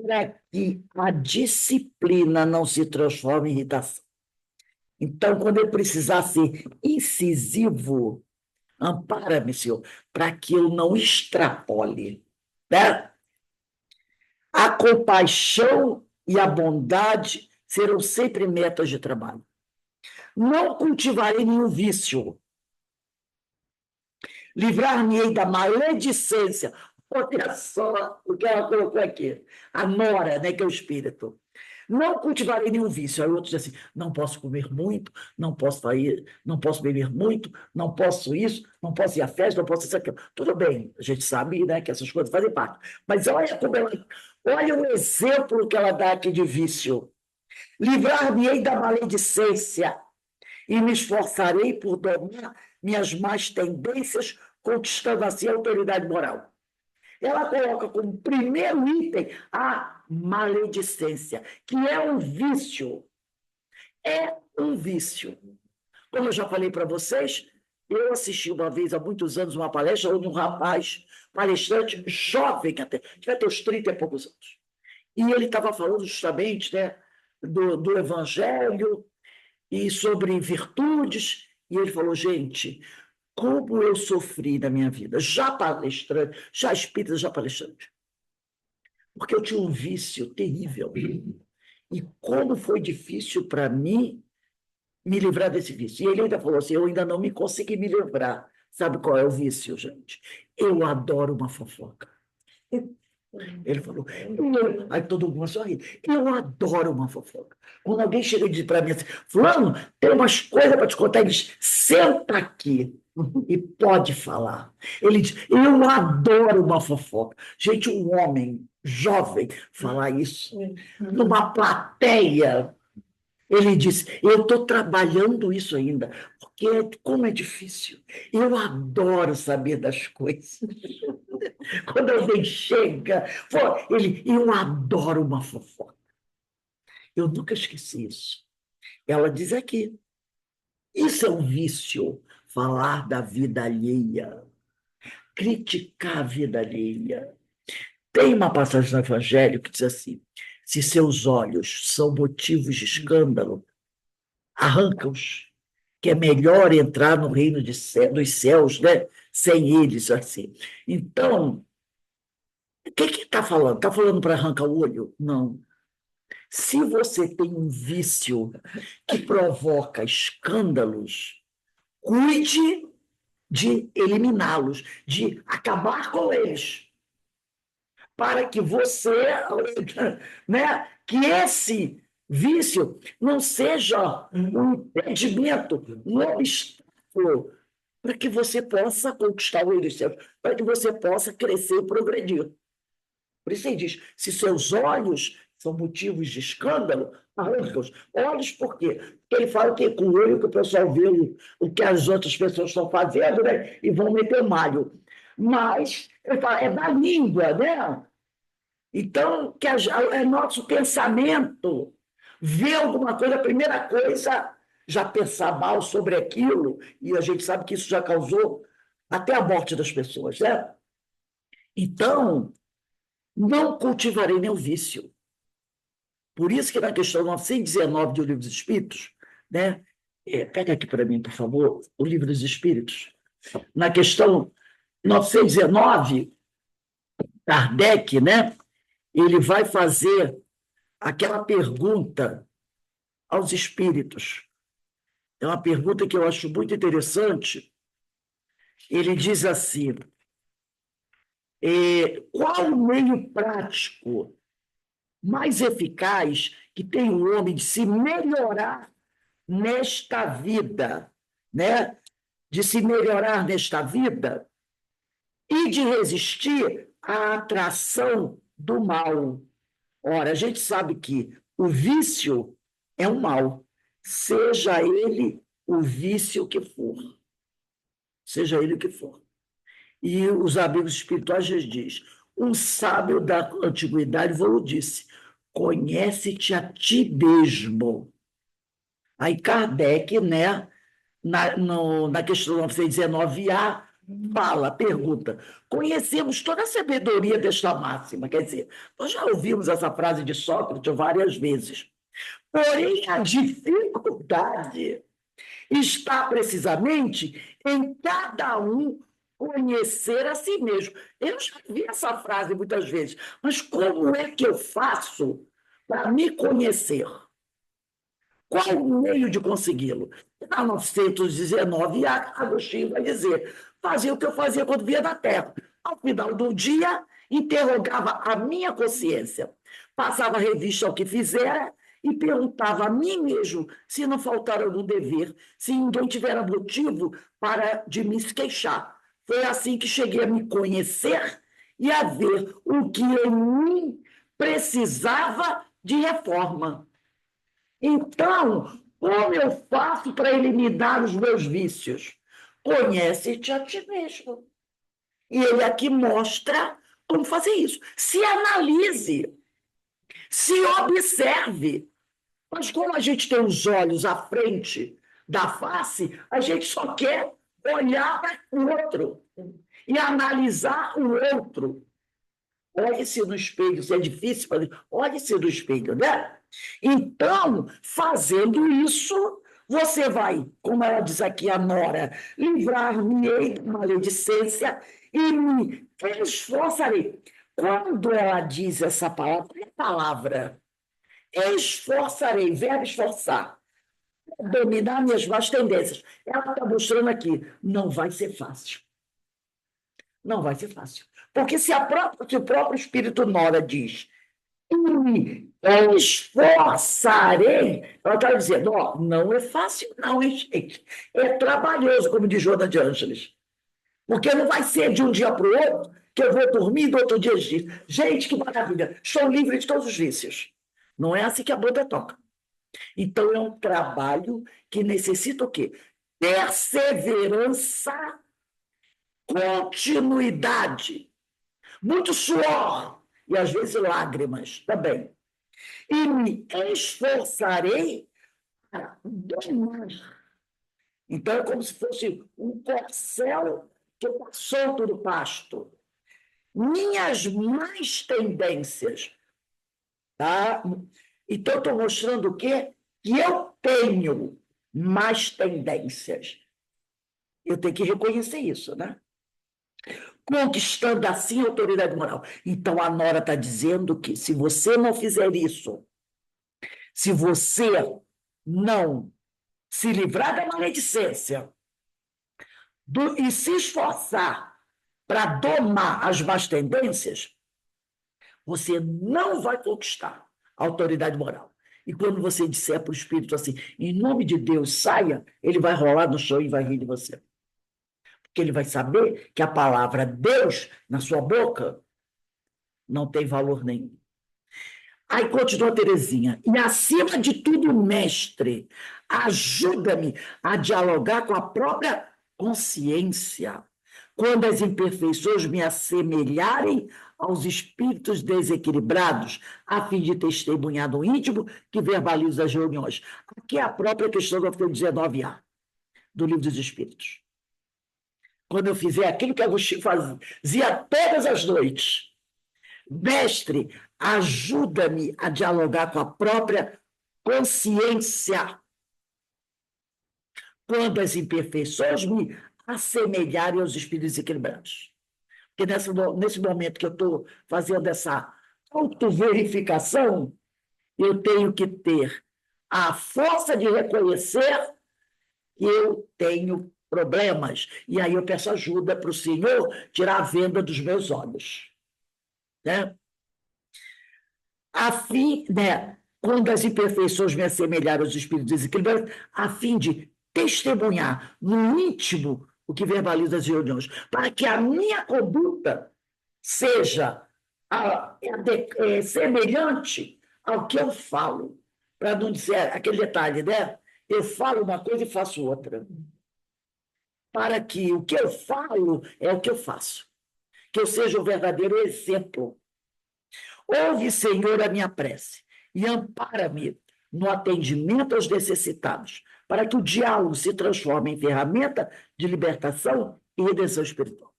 para que a disciplina não se transforme em irritação. Então, quando eu precisar ser incisivo, ampara-me, Senhor, para que eu não extrapole, né? A compaixão e a bondade serão sempre metas de trabalho. Não cultivarei nenhum vício, Livrar-me-ei da maledicência. Olha só o que ela colocou aqui. A nora, né, que é o espírito. Não cultivarei nenhum vício. Aí o outro diz assim: não posso comer muito, não posso sair, não posso beber muito, não posso isso, não posso ir à festa, não posso isso, aquilo. Tudo bem, a gente sabe, né, que essas coisas fazem parte. Mas olha como olha o exemplo que ela dá aqui de vício. Livrar-me-ei da maledicência e me esforçarei por domar minhas más tendências, conquistando assim a autoridade moral. Ela coloca como primeiro item a maledicência, que é um vício. É um vício. Como eu já falei para vocês, eu assisti uma vez, há muitos anos, uma palestra onde um rapaz, palestrante, jovem até, devia ter uns 30 e poucos anos. E ele estava falando justamente, né, do Evangelho e sobre virtudes. E ele falou: gente, como eu sofri na minha vida, já palestrante, já espírita, já palestrante, porque eu tinha um vício terrível. E como foi difícil para mim me livrar desse vício. E ele ainda falou assim: eu ainda não me consegui me livrar. Sabe qual é o vício, gente? Eu adoro uma fofoca. Ele falou, aí todo mundo começou a rir. Eu adoro uma fofoca. Quando alguém chega e diz para mim assim: Fulano, tem umas coisas para te contar, ele diz: senta aqui e pode falar. Ele diz: eu adoro uma fofoca. Gente, um homem jovem falar isso numa plateia. Ele disse: eu estou trabalhando isso ainda, porque como é difícil. Eu adoro saber das coisas. Quando alguém chega, eu adoro uma fofoca. Eu nunca esqueci isso. Ela diz aqui: isso é um vício, falar da vida alheia, criticar a vida alheia. Tem uma passagem no Evangelho que diz assim: se seus olhos são motivos de escândalo, arranca-os, que é melhor entrar no reino dos céus, né, sem eles, assim. Então, o que está falando? Está falando para arrancar o olho? Não. Se você tem um vício que provoca escândalos, cuide de eliminá-los, de acabar com eles, para que você, né, que esse vício não seja um impedimento, um obstáculo para que você possa conquistar o reino dos céus, para que você possa crescer e progredir. Por isso ele diz: se seus olhos são motivos de escândalo, arranca-os. Olhos por quê? Porque ele fala que é com o olho que o pessoal vê o que as outras pessoas estão fazendo, né? E vão meter malho. Mas ele fala, é da língua, né? Então, que é nosso pensamento. Ver alguma coisa, a primeira coisa, já pensar mal sobre aquilo, e a gente sabe que isso já causou até a morte das pessoas, né? Então, não cultivarei meu vício. Por isso que na questão 919 do Livro dos Espíritos, né? Pega aqui para mim, por favor, o Livro dos Espíritos. Na questão 919, Kardec, né? Ele vai fazer aquela pergunta aos espíritos. É uma pergunta que eu acho muito interessante. Ele diz assim: qual o meio prático mais eficaz que tem o homem de se melhorar nesta vida, né? De se melhorar nesta vida e de resistir à atração do mal? Ora, a gente sabe que o vício é um mal, seja ele o vício que for, seja ele o que for. E os amigos espirituais diz: um sábio da antiguidade vos disse: conhece-te a ti mesmo. Aí Kardec, né, na questão 919A, pergunta: conhecemos toda a sabedoria desta máxima. Quer dizer, nós já ouvimos essa frase de Sócrates várias vezes. Porém, a dificuldade está precisamente em cada um conhecer a si mesmo. Eu já vi essa frase muitas vezes, mas como é que eu faço para me conhecer? Qual o meio de consegui-lo? Na 919, Agostinho vai dizer: fazia o que eu fazia quando via na Terra. Ao final do dia, interrogava a minha consciência, passava revista ao que fizera e perguntava a mim mesmo se não faltara algum dever, se ninguém tivera motivo de me queixar. Foi assim que cheguei a me conhecer e a ver o que em mim precisava de reforma. Então, como eu faço para eliminar os meus vícios? Conhece-te a ti mesmo. E ele aqui mostra como fazer isso. Se analise, se observe. Mas como a gente tem os olhos à frente da face, a gente só quer olhar para o outro e analisar o outro. Olhe-se no espelho, se é difícil fazer, olhe-se no espelho, né? Então, fazendo isso, você vai, como ela diz aqui, a Nora, livrar-me da maledicência e me esforçarei. Quando ela diz essa palavra, é palavra, esforçarei, verbo esforçar, dominar minhas más tendências. Ela está mostrando aqui, não vai ser fácil. Não vai ser fácil. Porque se o próprio Espírito Nora diz, me esforçarei, ela está dizendo, ó, não é fácil não, hein, gente? É trabalhoso, como diz Joana de Ângeles. Porque não vai ser de um dia para o outro que eu vou dormir do outro dia diz, gente, que maravilha, estou livre de todos os vícios. Não é assim que a banda toca. Então, é um trabalho que necessita o quê? Perseverança, continuidade, muito suor e, às vezes, lágrimas também. E me esforçarei para domar. Então, é como se fosse um corcel que está solto no pasto. Minhas más tendências. Tá? Então, estou mostrando o quê? Que eu tenho más tendências. Eu tenho que reconhecer isso, né? Conquistando assim a autoridade moral. Então, a Nora está dizendo que se você não fizer isso, se você não se livrar da maledicência e se esforçar para domar as más tendências, você não vai conquistar a autoridade moral. E quando você disser para o Espírito assim, em nome de Deus, saia, ele vai rolar no chão e vai rir de você. Porque ele vai saber que a palavra Deus na sua boca não tem valor nenhum. Aí continua Terezinha. E acima de tudo, mestre, ajuda-me a dialogar com a própria consciência. Quando as imperfeições me assemelharem aos espíritos desequilibrados, a fim de testemunhar no íntimo que verbalizo as reuniões. Aqui é a própria questão do capítulo 19A, do Livro dos Espíritos. Quando eu fizer aquilo que Agostinho fazia todas as noites, mestre, ajuda-me a dialogar com a própria consciência quando as imperfeições me assemelharem aos espíritos equilibrados. Porque nesse momento que eu estou fazendo essa autoverificação, eu tenho que ter a força de reconhecer que eu tenho problemas. E aí eu peço ajuda para o Senhor tirar a venda dos meus olhos. Né? A fim, né, quando as imperfeições me assemelharem aos espíritos desequilibrados, a fim de testemunhar no íntimo o que verbaliza as reuniões, para que a minha conduta seja semelhante ao que eu falo, para não dizer aquele detalhe, né? Eu falo uma coisa e faço outra. Para que o que eu falo é o que eu faço. Que eu seja o verdadeiro exemplo. Ouve, Senhor, a minha prece e ampara-me no atendimento aos necessitados, para que o diálogo se transforme em ferramenta de libertação e redenção espiritual.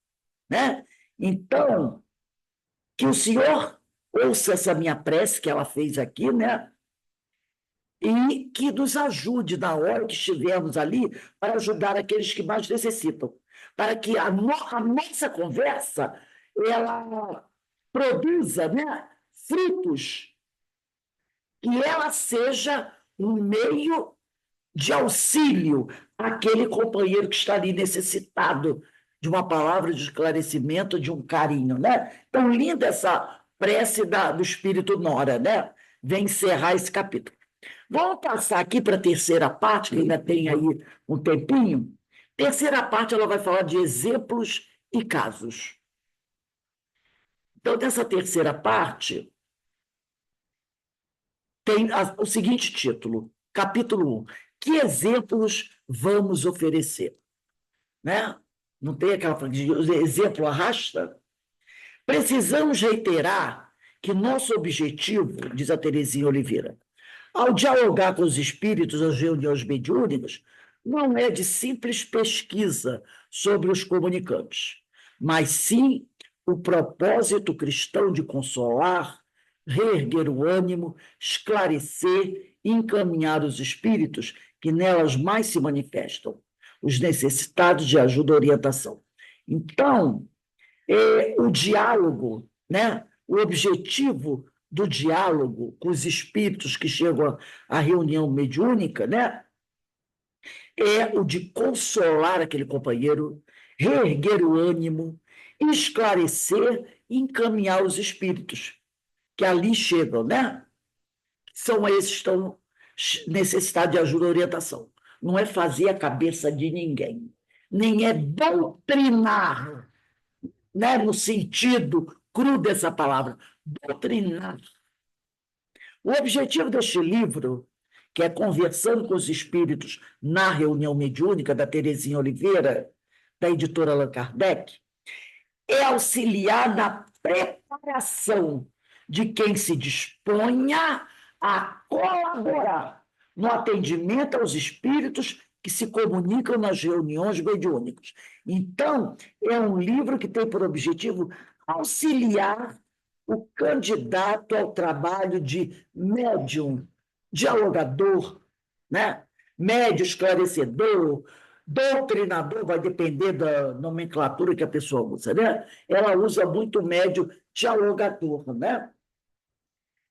Né? Então, que o Senhor ouça essa minha prece que ela fez aqui, né? E que nos ajude na hora que estivermos ali para ajudar aqueles que mais necessitam, para que a nossa conversa ela produza, né, frutos, que ela seja um meio de auxílio àquele companheiro que está ali necessitado de uma palavra de esclarecimento, de um carinho, né? Então, linda essa prece do Espírito Nora, né? Vem encerrar esse capítulo. Vamos passar aqui para a terceira parte, que ainda tem aí um tempinho. Terceira parte, ela vai falar de exemplos e casos. Então, nessa terceira parte, tem o seguinte título, capítulo 1. Que exemplos vamos oferecer? Né? Não tem aquela exemplo arrasta? Precisamos reiterar que nosso objetivo, diz a Terezinha Oliveira, ao dialogar com os espíritos nas reuniões mediúnicas, não é de simples pesquisa sobre os comunicantes, mas sim o propósito cristão de consolar, reerguer o ânimo, esclarecer e encaminhar os espíritos que nelas mais se manifestam, os necessitados de ajuda e orientação. Então, o diálogo, né? O objetivo do diálogo com os espíritos que chegam à reunião mediúnica, né? É o de consolar aquele companheiro, reerguer o ânimo, esclarecer e encaminhar os espíritos que ali chegam, né? São esses que estão necessitados de ajuda e orientação. Não é fazer a cabeça de ninguém, nem é doutrinar, né, no sentido cru dessa palavra, doutrinar. O objetivo deste livro, que é Conversando com os Espíritos na Reunião Mediúnica, da Terezinha Oliveira, da editora Allan Kardec, é auxiliar na preparação de quem se disponha a colaborar no atendimento aos espíritos que se comunicam nas reuniões mediúnicas. Então, é um livro que tem por objetivo auxiliar o candidato ao trabalho de médium, dialogador, né? Médio esclarecedor, doutrinador, vai depender da nomenclatura que a pessoa usa, né? Ela usa muito médio dialogador, né?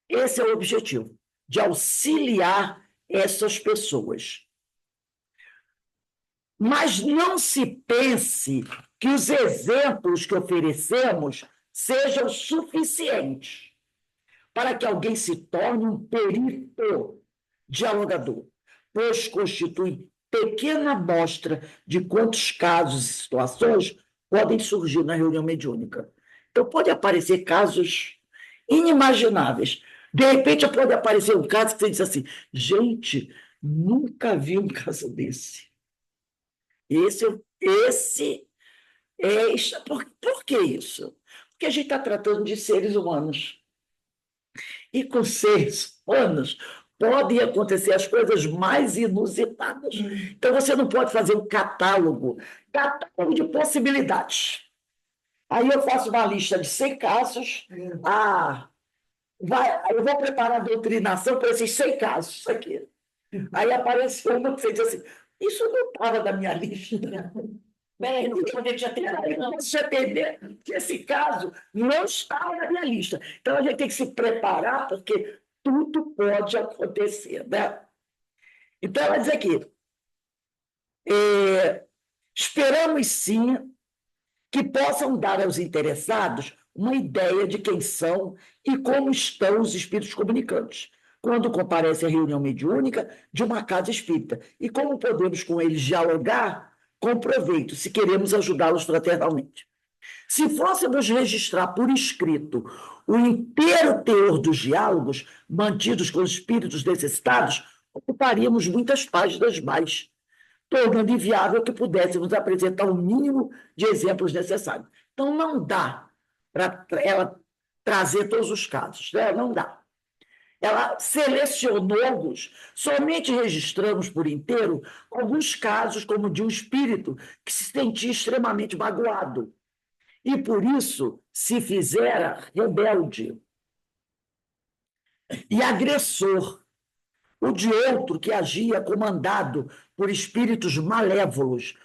Esse é o objetivo, de auxiliar essas pessoas. Mas não se pense que os exemplos que oferecemos sejam suficientes para que alguém se torne um perito dialogador, pois constitui pequena amostra de quantos casos e situações podem surgir na reunião mediúnica. Então, pode aparecer casos inimagináveis. De repente, pode aparecer um caso que você diz assim, gente, nunca vi um caso desse. Esse é... Por que isso? Porque a gente está tratando de seres humanos. E com seres humanos podem acontecer as coisas mais inusitadas. Então, você não pode fazer um catálogo de possibilidades. Aí eu faço uma lista de 100 casos. Eu vou preparar a doutrinação para esses 100 casos aqui. Aí aparece uma que você diz assim, isso não estava na minha lista. Bem, não poderia já ter. Deixa eu entender que esse caso não estava na minha lista. Então, a gente tem que se preparar, porque tudo pode acontecer, né? Então, ela diz aqui, esperamos, sim, que possam dar aos interessados uma ideia de quem são e como estão os espíritos comunicantes, quando comparecem à reunião mediúnica de uma casa espírita, e como podemos com eles dialogar com proveito, se queremos ajudá-los fraternalmente. Se fôssemos registrar por escrito o inteiro teor dos diálogos mantidos com os espíritos necessitados, ocuparíamos muitas páginas mais, tornando inviável que pudéssemos apresentar o mínimo de exemplos necessários. Então, não dá para ela trazer todos os casos, né? Não dá. Ela selecionou-os, somente registramos por inteiro alguns casos, como de um espírito que se sentia extremamente magoado e, por isso, se fizera rebelde e agressor, o de outro que agia comandado por espíritos malévolos,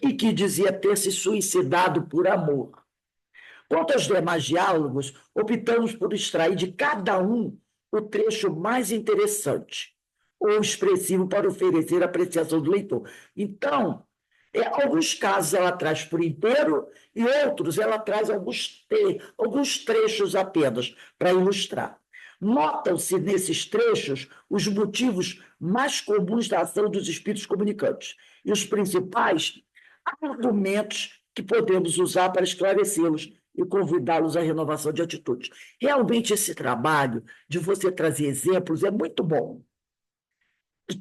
e que dizia ter se suicidado por amor. Quanto aos demais diálogos, optamos por extrair de cada um o trecho mais interessante ou expressivo para oferecer a apreciação do leitor. Então, Alguns casos ela traz por inteiro e outros ela traz alguns trechos apenas para ilustrar. Notam-se nesses trechos os motivos mais comuns da ação dos espíritos comunicantes e os principais argumentos que podemos usar para esclarecê-los e convidá-los à renovação de atitudes. Realmente, esse trabalho de você trazer exemplos é muito bom.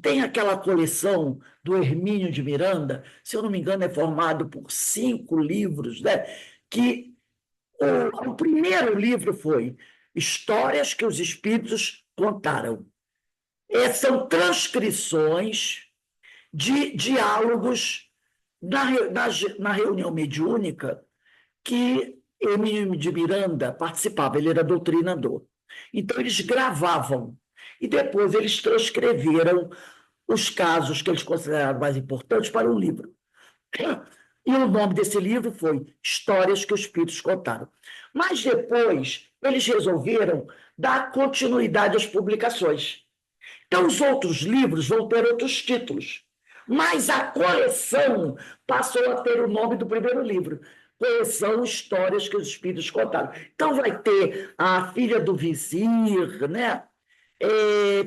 Tem aquela coleção do Hermínio de Miranda, se eu não me engano, é formado por 5 livros, né? Que o primeiro livro foi Histórias que os Espíritos Contaram. São transcrições de diálogos na reunião mediúnica que Hermínio de Miranda participava, ele era doutrinador. Então, eles gravavam e depois eles transcreveram os casos que eles consideraram mais importantes para um livro. E o nome desse livro foi Histórias que os Espíritos Contaram. Mas depois eles resolveram dar continuidade às publicações. Então, os outros livros vão ter outros títulos, mas a coleção passou a ter o nome do primeiro livro. Coleção Histórias que os Espíritos Contaram. Então, vai ter A Filha do Vizir, né?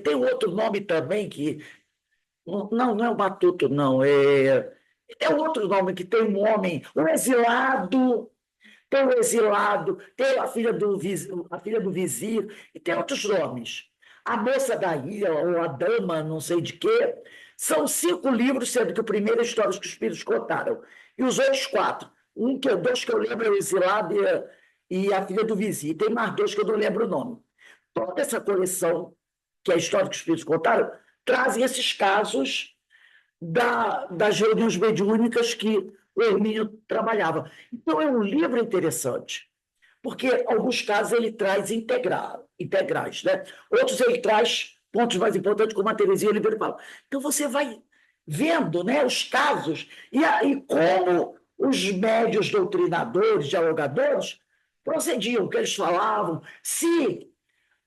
Tem outro nome também que... Não é o Matuto, não. Tem outro nome que tem um homem, tem o exilado, tem a filha do vizir, e tem outros nomes. A Moça da Ilha, ou a Dama, não sei de quê. São 5 livros, sendo que o primeiro é Histórias que os Espíritos Contaram. E os outros 4. Dois que eu lembro é o exilado e a filha do vizir. Tem mais 2 que eu não lembro o nome. Toda essa coleção, que é a História que os Espíritos Contaram, trazem esses casos das reuniões mediúnicas que o Hermínio trabalhava. Então, é um livro interessante, porque alguns casos ele traz integrais, né? Outros ele traz pontos mais importantes, como a Terezinha Oliveira fala. Então, você vai vendo, né, os casos e como os médios doutrinadores, dialogadores, procediam, o que eles falavam, se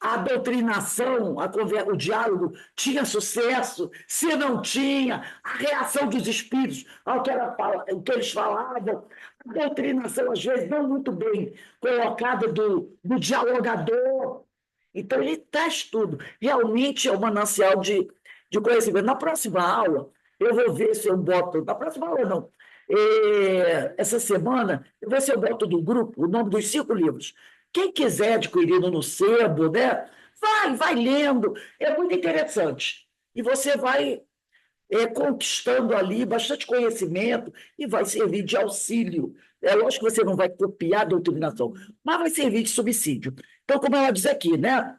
a doutrinação, o diálogo tinha sucesso, se não tinha, a reação dos espíritos ao que eles falavam, a doutrinação, às vezes, não muito bem colocada do dialogador. Então, ele traz tudo. Realmente é um manancial de conhecimento. Na próxima aula, eu vou ver se eu boto... Na próxima aula, não. Essa semana, eu vou ver se eu boto do grupo o nome dos 5 livros. Quem quiser adquirindo no sebo, né? Vai lendo, é muito interessante. E você vai conquistando ali bastante conhecimento e vai servir de auxílio. É lógico que você não vai copiar a doutrinação, mas vai servir de subsídio. Então, como ela diz aqui, né?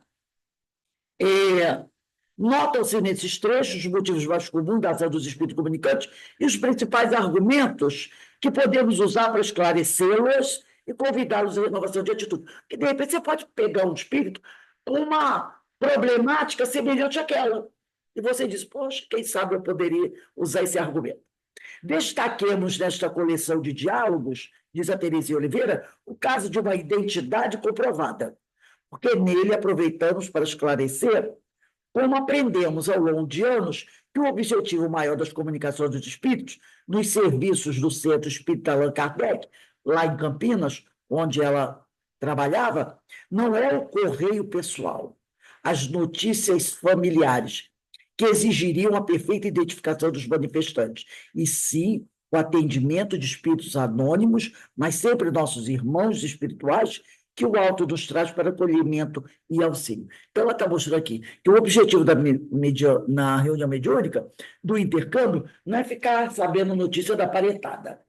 Notam-se nesses trechos os motivos mais comuns da ação dos espíritos comunicantes e os principais argumentos que podemos usar para esclarecê-los e convidá-los à renovação de atitude. Porque, de repente, você pode pegar um espírito com uma problemática semelhante àquela. E você diz, poxa, quem sabe eu poderia usar esse argumento. Destaquemos nesta coleção de diálogos, diz a Terezinha Oliveira, o caso de uma identidade comprovada, porque nele aproveitamos para esclarecer como aprendemos ao longo de anos que o objetivo maior das comunicações dos espíritos, nos serviços do Centro Espírita Allan Kardec, lá em Campinas, onde ela trabalhava, não é o correio pessoal, as notícias familiares, que exigiriam a perfeita identificação dos manifestantes, e sim o atendimento de espíritos anônimos, mas sempre nossos irmãos espirituais, que o alto nos traz para acolhimento e auxílio. Então, ela está mostrando aqui que o objetivo na reunião mediúnica, do intercâmbio, não é ficar sabendo notícia da parentada,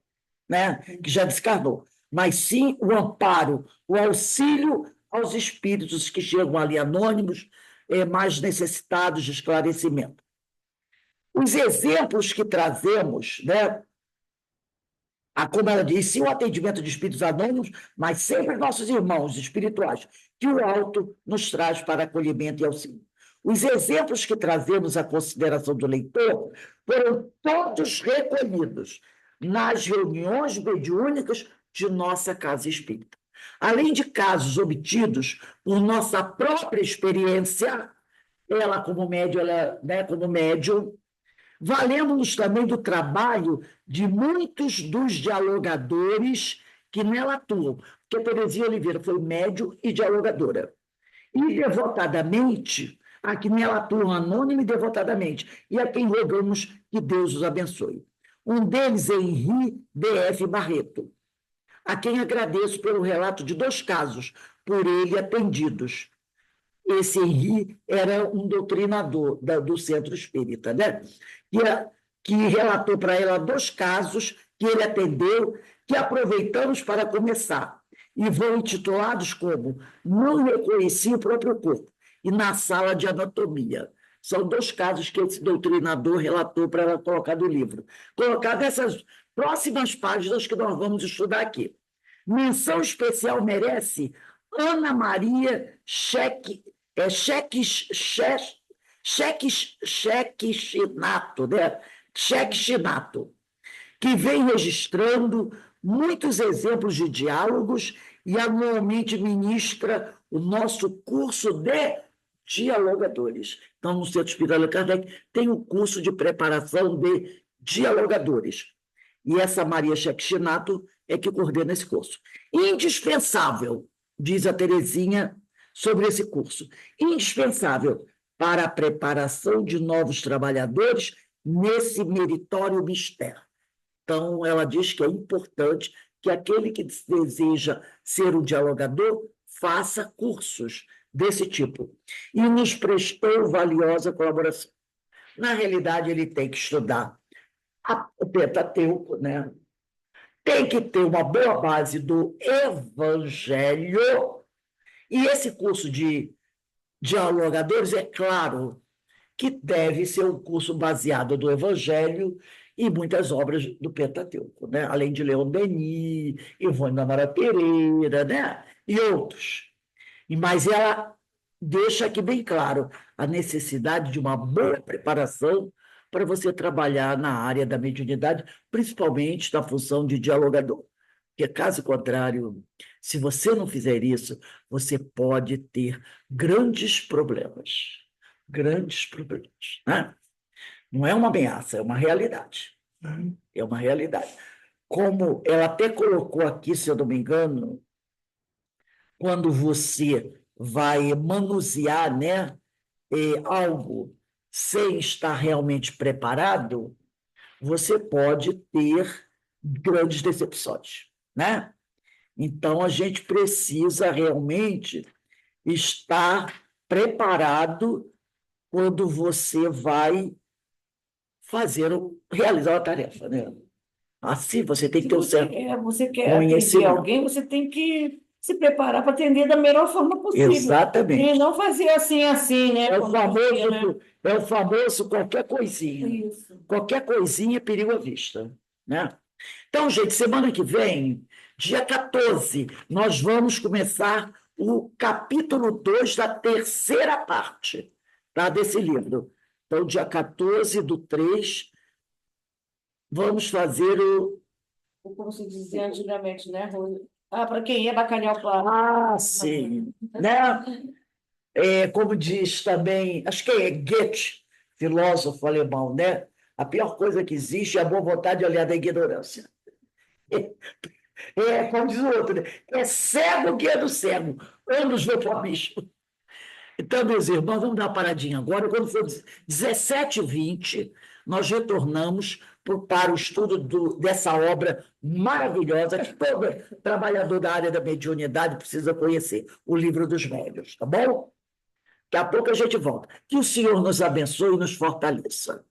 né, que já descarnou, mas sim o amparo, o auxílio aos espíritos que chegam ali anônimos, mais necessitados de esclarecimento. Os exemplos que trazemos, né, como ela disse, o atendimento de espíritos anônimos, mas sempre nossos irmãos espirituais, que o alto nos traz para acolhimento e auxílio. Os exemplos que trazemos à consideração do leitor foram todos recolhidos nas reuniões mediúnicas de nossa casa espírita. Além de casos obtidos por nossa própria experiência, ela como médium, Valemos-nos também do trabalho de muitos dos dialogadores que nela atuam, porque Terezinha Oliveira foi médium e dialogadora. E devotadamente, a que nela atuam anônima e devotadamente, e a quem rogamos que Deus os abençoe. Um deles é Henri B.F. Barreto, a quem agradeço pelo relato de 2 casos, por ele atendidos. Esse Henri era um doutrinador do Centro Espírita, né? Que relatou para ela 2 casos que ele atendeu, que aproveitamos para começar, e vão intitulados como Não Reconheci o Próprio Corpo, e Na Sala de Anatomia. São 2 casos que esse doutrinador relatou para ela colocar no livro. Colocar nessas próximas páginas que nós vamos estudar aqui. Menção especial merece Ana Maria Chequishinato, né? Chequishinato, que vem registrando muitos exemplos de diálogos e anualmente ministra o nosso curso de dialogadores. Então, no Centro Espírita Allan Kardec tem o curso de preparação de dialogadores. E essa Maria Chequishinato é que coordena esse curso. Indispensável, diz a Terezinha sobre esse curso, indispensável para a preparação de novos trabalhadores nesse meritório mistério. Então, ela diz que é importante que aquele que deseja ser um dialogador faça cursos desse tipo. E nos prestou valiosa colaboração. Na realidade, ele tem que estudar o Pentateuco, né? Tem que ter uma boa base do Evangelho, e esse curso de dialogadores, é claro, que deve ser um curso baseado no Evangelho e muitas obras do Pentateuco, né? Além de Leon Denis, Ivone da Mara Pereira, né? E outros. Mas ela deixa aqui bem claro a necessidade de uma boa preparação para você trabalhar na área da mediunidade, principalmente na função de dialogador. Porque, caso contrário, se você não fizer isso, você pode ter grandes problemas. Grandes problemas, né? Não é uma ameaça, é uma realidade. É uma realidade. Como ela até colocou aqui, se eu não me engano, quando você vai manusear, né, algo sem estar realmente preparado, você pode ter grandes decepções, né? Então, a gente precisa realmente estar preparado quando você vai realizar uma tarefa, né? Assim, você tem que ter um certo Você quer atender conhecimento. alguém, você tem que se preparar para atender da melhor forma possível. Exatamente. E não fazer assim, né? É o como você, né? famoso qualquer coisinha. Isso. Qualquer coisinha é perigo à vista, né? Então, gente, semana que vem, dia 14, nós vamos começar o capítulo 2 da 3ª parte, tá, desse livro. Então, dia 14/3, vamos fazer Como se dizia antigamente, né, Rose? Para quem é bacalhau claro. sim, né? Como diz também, acho que é Goethe, filósofo alemão, né? A pior coisa que existe é a boa vontade aliada à ignorância. Como diz o outro, né? É cego guiando cego, ambos vão para o abismo. Então, meus irmãos, vamos dar uma paradinha agora. Quando for 17h20, nós retornamos para o estudo dessa obra maravilhosa que todo trabalhador da área da mediunidade precisa conhecer, o Livro dos Médiuns, tá bom? Daqui a pouco a gente volta. Que o Senhor nos abençoe e nos fortaleça.